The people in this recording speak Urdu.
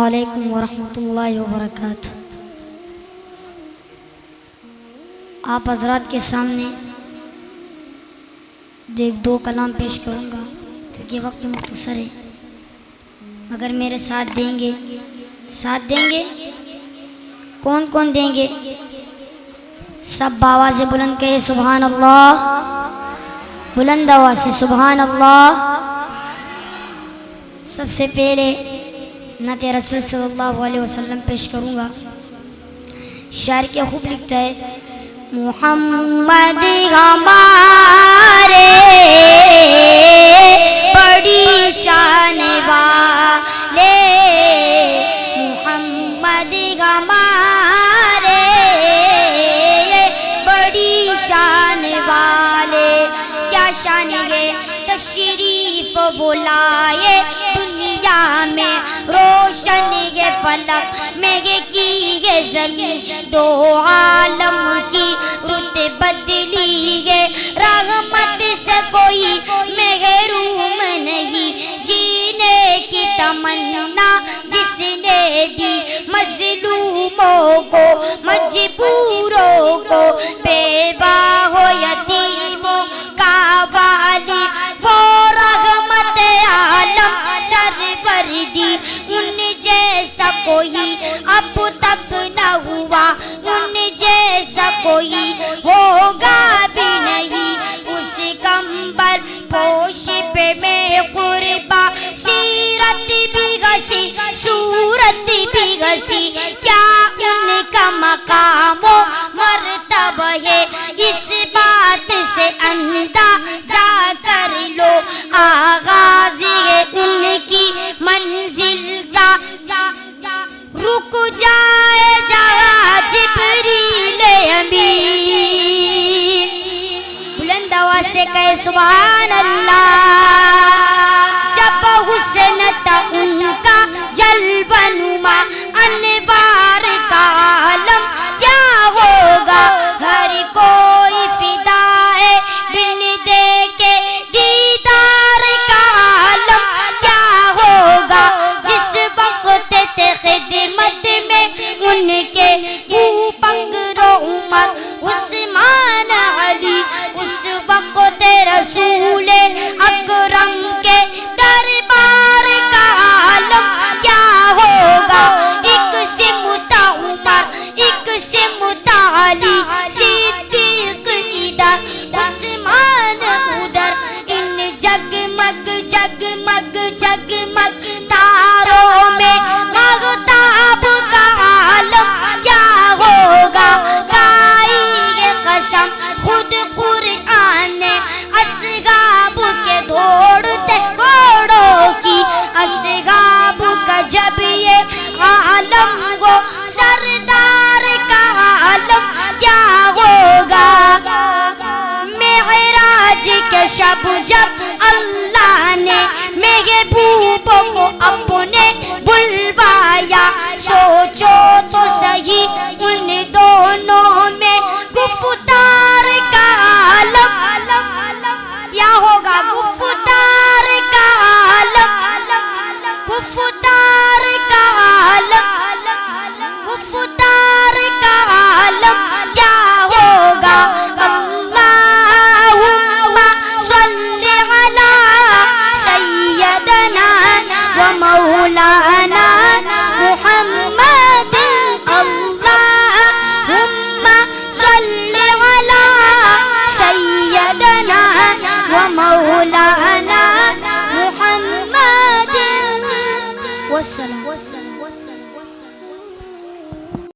علیکم ورحمۃ اللہ وبرکاتہ۔ آپ حضرات کے سامنے ایک دو کلام پیش کروں گا کیونکہ وقت مختصر ہے، مگر میرے ساتھ دیں گے کون کون دیں گے؟ سب بآواز بلند کہے سبحان اللہ، بلند آواز سے سبحان اللہ۔ سب سے پہلے نعت رسول صلی اللہ علیہ وسلم پیش کروں گا۔ شاعر کیا خوب لکھتا ہے، محمد ہمارے بڑی شان والے، محمد ہمارے بڑی شان والے، کیا شان ہے تشریف وہ لائے دنیا میں، روشن ہے فلک میں کی ہے زمین، دو عالم کی رت بدلی ہے، رحمت سے کوئی محروم نہیں، جینے کی تمنا جس نے دی مظلوموں کو، مجبوروں کو، بیوہ ہو یتیموں کا والی، وہ رحمت عالم سرفردی، ان جیسا کوئی اب تک نہ ہوا، ان جیسا کوئی ہوگا بھی نہیں، اس کمبل پوش پہ میں قربا، سیرت بھی گسی صورت بھی گسی، کیا ان کا مقام و مرتبہ ہے، اس بات سے اندازہ کر لو، آغاز ہے ان کی منزل کا، رک جائے جہاں جبریل امین، بلند آواز سے کہے سبحان اللہ۔ جب حسن تھا ان کا جلوہ نما، انوار کا عالم کیا ہوگا، ہر کوئی فدا ہے بن دیکھے دیدار کا عالم کیا ہوگا، جس وقت تھے خدمت میں ان کے پنگر عمر عثمان علی، اس وقت رسول اکرم کے دربار کا عالم کیا ہوگا، ایک سمت عمر ایک سمت علی، صدیق ادھر عثمان ادھر، ان جگمگ جگمگ جگمگ تاروں میں مغتاب کا عالم کیا ہوگا، کھائی ہے قسم خود قرآن نے اصحاب کے دوڑتے گھوڑوں کی، اصحاب کا جب یہ عالم ہو، سردار کا عالم کیا ہوگا، معراج کے شب جب اللہ نے محبوبوں کو اپنے بلوایا، سوچو تو صحیح ان دونوں میں گفتار کا عالم کیا ہوگا، گفتار کا عالم، گفتار کا عالم، گفتار کا عالم کیا ہوگا، اللہم صلی علی سیدنا و مولانا محمد، اللہم صلی علی سیدنا و مولانا محمد، والسلام۔